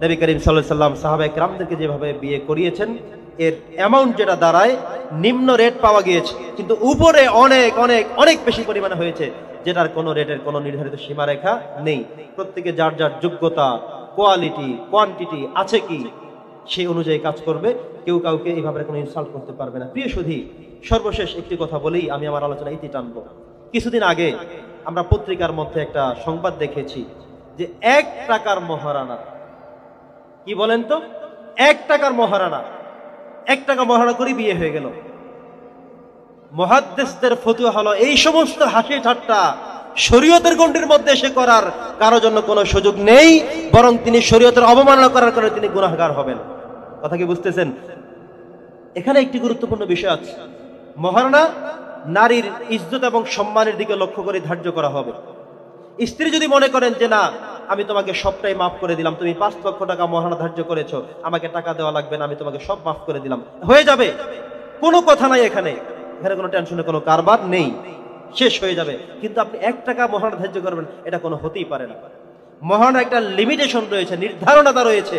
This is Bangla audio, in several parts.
নবী করিম সাল্লাল্লাহু আলাইহি সাল্লাম সাহাবায়ে কেরামদেরকে যেভাবে বিয়ে করিয়েছেন, এর অ্যামাউন্ট যেটা দাঁড়ায় নিম্ন রেট পাওয়া গিয়েছে, কিন্তু উপরে অনেক অনেক অনেক বেশি পরিমাণে হয়েছে, যেটার কোনো রেটের কোনো নির্ধারিত সীমারেখা নেই। প্রত্যেকে যার যার যোগ্যতা, কোয়ালিটি, কোয়ান্টিটি আছে কি সেই অনুযায়ী কাজ করবে। কেউ কাউকে এইভাবে কোনো ইনসাল্ট করতে পারবে না। প্রিয় সুধী, সর্বশেষ একটি কথা বলেই আমি আমার আলোচনা ইতি টানব। কিছুদিন আগে আমরা পত্রিকার মধ্যে একটা সংবাদ দেখেছি যে 1 টাকার মহারানা, কি বলেন তো, 1 টাকার মহারানা, 1 টাকা মহারানা করে বিয়ে হয়ে গেল। মুহাদ্দিসদের ফতোয়া হলো এই সমস্ত হাসি ঠাট্টা শরীয়তের গণ্ডির মধ্যে এসে করার কারো জন্য কোনো সুযোগ নেই, বরং তিনি শরীয়তের অবমাননা করার কারণে তিনি গুনাহগার হবেন। কথা কি বুঝতেছেন? এখানে একটি গুরুত্বপূর্ণ বিষয় আছে। মহারানা নারীর ইজ্জত এবং সম্মানের দিকে লক্ষ্য করে ধার্য করা হবে। স্ত্রী যদি মনে করেন যে না, আমি তোমাকে সবটাই মাফ করে দিলাম, তুমি 5 লক্ষ টাকা মহারানা ধার্য করেছো, আমাকে টাকা দেওয়া লাগবে না, আমি তোমাকে সব মাফ করে দিলাম, হয়ে যাবে, কোনো কথা নাই, এখানে কোনো টেনশনের কোনো কারবার নেই, শেষ হয়ে যাবে। কিন্তু আপনি 1 টাকা মহারানা ধার্য করবেন, এটা কোনো হতেই পারে না। মহারানা একটা লিমিটেশন রয়েছে, নির্ধারণতা রয়েছে।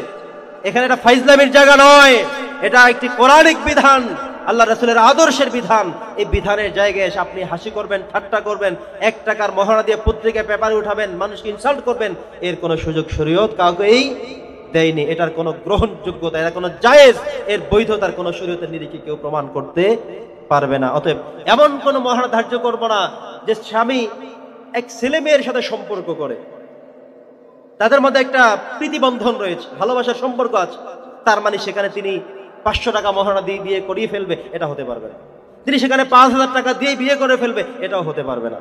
এখানে এটা ফাইজলামির জায়গা নয়, এটা একটি কোরআনিক বিধান, আল্লাহ রাসূলের আদর্শের বিধান। এই বিধানের জায়গায় এসে আপনি হাসি করবেন, ঠাট্টা করবেন, 1 টাকার মহারানা দিয়ে পত্রিকায় পেপারে উঠাবেন, মানুষকে ইনসাল্ট করবেন, এর কোনো সুযোগ শরীয়ত কাউকেই দেয়নি। এটার কোনো গ্রহণযোগ্যতা, এটা কোনো জায়েজ, এর বৈধতার কোনো শরীয়তের নিরিখে কেউ প্রমাণ করতে পারবে না। অতএব এমন কোনো মহারানা ধার্য করব না যে স্বামী এক ছেলে মেয়ের সাথে সম্পর্ক করে, তাদের মধ্যে একটা প্রীতিবন্ধন রয়েছে, ভালোবাসার সম্পর্ক আছে, তার মানে সেখানে তিনি 500 টাকা মহারানা দিয়ে বিয়ে করিয়ে ফেলবে, এটা হতে পারবে না। তিনি সেখানে 5000 টাকা দিয়ে বিয়ে করে ফেলবে, এটাও হতে পারবে না।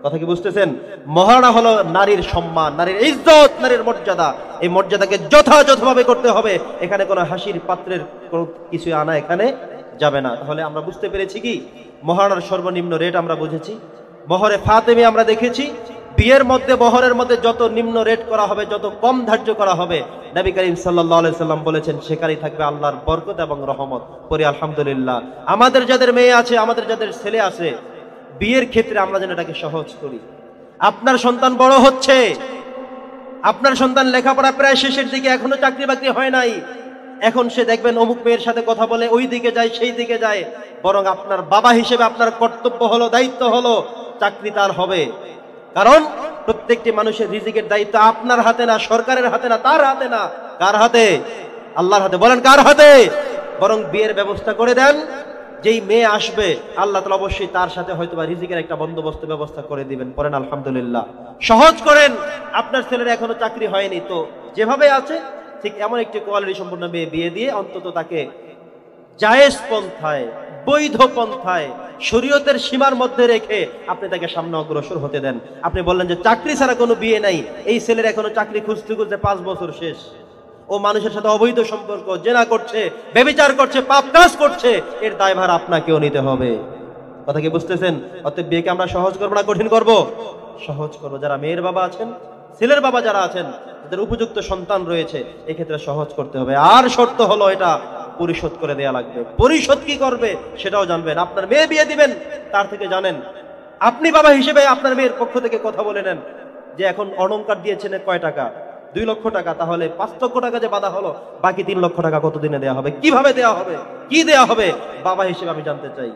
কথা কি বুঝতেছেন? মহারানা হলো নারীর সম্মান, নারীর ইজ্জত, নারীর মর্যাদা। এই মর্যাদাকে যথাযথভাবে করতে হবে। এখানে কোনো হাসির পাত্রের কোনো কিছু আনা এখানে যাবে না। তাহলে আমরা বুঝতে পেরেছি কি, মহারানার সর্বনিম্ন রেট আমরা বুঝেছি। মহরে ফাতেমি আমরা দেখেছি, বিয়ের মধ্যে মহরের মধ্যে যত নিম্ন রেট করা হবে, যত কম ধার্য করা হবে, নবী করিম সাল্লাল্লাহু আলাইহি সাল্লাম বলেছেন সেখানেই থাকবে আল্লাহর বরকত এবং রহমত। পড়ি আলহামদুলিল্লাহ। আমাদের যাদের মেয়ে আছে, আমাদের যাদের ছেলে আছে, বিয়ের ক্ষেত্রে আমরা যেন এটাকে সহজ করি। আপনার সন্তান বড় হচ্ছে, আপনার সন্তান লেখাপড়া প্রায় শেষের দিকে, এখনো চাকরি বাকরি হয় নাই, এখন সে দেখবেন অমুক মেয়ের সাথে কথা বলে ওই দিকে যায়, সেই দিকে যায়। বরং আপনার বাবা হিসেবে আপনার কর্তব্য হলো, দায়িত্ব হলো, চাকরি তার হবে। কারণ প্রত্যেকটি মানুষের রিজিকের দায়িত্ব আপনার হাতে না, সরকারের হাতে না, তার হাতে না। কার হাতে? আল্লাহর হাতে। বলেন কার হাতে? বরং বিয়ের ব্যবস্থা করে দেন, যেই মেয়ে আসবে আল্লাহ তাআলা অবশ্যই তার সাথে হয়তো বা রিজিকের একটা বন্দোবস্ত ব্যবস্থা করে দিবেন। পড়েন আলহামদুলিল্লাহ। সহজ করেন। আপনার ছেলের এখনো চাকরি হয়নি, তো যেভাবে আছে ঠিক এমন একটি কোয়ালিটি সম্পন্ন মেয়ে বিয়ে দিয়ে অন্তত তাকে জায়েজ পন্থায়, বৈধ পন্থায়, শরীয়তের সীমার মধ্যে রেখে আপনি তাকে সামনে অগ্রসর হতে দেন। আপনি বললেন যে চাকরি ছাড়া কোনো বিয়ে নাই, এই ছেলের এখনো চাকরি খুঁজতে খুঁজতে 5 বছর শেষ, ও মানুষের সাথে অবৈধ সম্পর্ক, জেনা করছে, ব্যভিচার করছে, পাপ কাজ করছে, এর দায়ভার আপনাকেও নিতে হবে। কথা কি বুঝতেছেন? অতএব বিয়েকে আমরা সহজ করবো না কঠিন করব? সহজ করবো। যারা মেয়ের বাবা আছেন, ছেলের বাবা যারা আছেন, যাদের উপযুক্ত সন্তান রয়েছে, এক্ষেত্রে সহজ করতে হবে। আর শর্ত হলো এটা পরিশোধ করে দেয়া লাগবে। পরিশোধ কি করবে সেটাও জানবেন। আপনার মেয়ে বিয়ে দিবেন, তার থেকে জানেন। আপনি বাবা হিসেবে আপনার মেয়ের পক্ষ থেকে কথা বলে নেন যে এখন অলংকার দিয়েছেন কয় টাকা? 2 লক্ষ টাকা। তাহলে 5 লক্ষ টাকা যে বাধা হলো, বাকি 3 লক্ষ টাকা কতদিনে দেওয়া হবে, কিভাবে দেওয়া হবে, কি দেওয়া হবে, বাবা হিসেবে আমি জানতে চাই।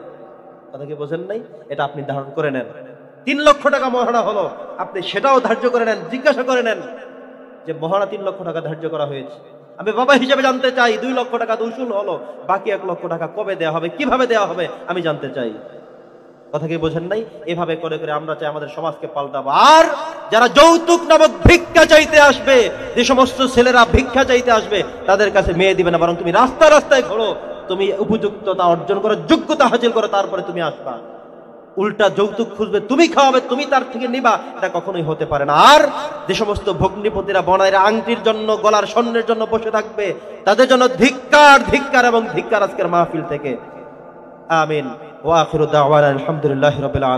কথা কি বোঝেন নাই? এটা আপনি ধারণ করে নেন। 3 লক্ষ টাকা মহারণা হলো, আপনি সেটাও ধার্য করে নেন, জিজ্ঞাসা করে নেন যে মহারণা 3 লক্ষ টাকা ধার্য করা হয়েছে, আমি বাবা হিসেবে জানতে চাই 2 লক্ষ টাকা উসুল হলো, বাকি 1 লক্ষ টাকা কবে দেওয়া হবে, কিভাবে দেওয়া হবে, আমি জানতে চাই। কথা কি বোঝেন নাই? এভাবে করে করে আমরা চাই আমাদের সমাজকে পাল্টাবো। আর যারা যৌতুক নামক ভিক্ষা চাইতে আসবে, যে সমস্ত ছেলেরা ভিক্ষা চাইতে আসবে, তাদের কাছে মেয়ে দিবে না, বরং তুমি রাস্তায় রাস্তায় ঘোরো, তুমি উপযুক্ততা অর্জন করো, যোগ্যতা হাসিল করো, তারপরে তুমি আসবা। উল্টা যৌতুক খুঁজবে, তুমি খাওয়াবে, তুমি তার থেকে নিবা, এটা কখনোই হতে পারে না। আর যে সমস্ত ভগ্নিপতিরা বনাইরা আংটির জন্য, গলার স্বর্ণের জন্য বসে থাকবে, তাদের জন্য ধিক্কার, ধিক্কার এবং ধিক্কার আজকের মাহফিল থেকে। আমিন। ওয়া আখিরু দাওয়ানা আলহামদুলিল্লাহি রাব্বিল আলামিন।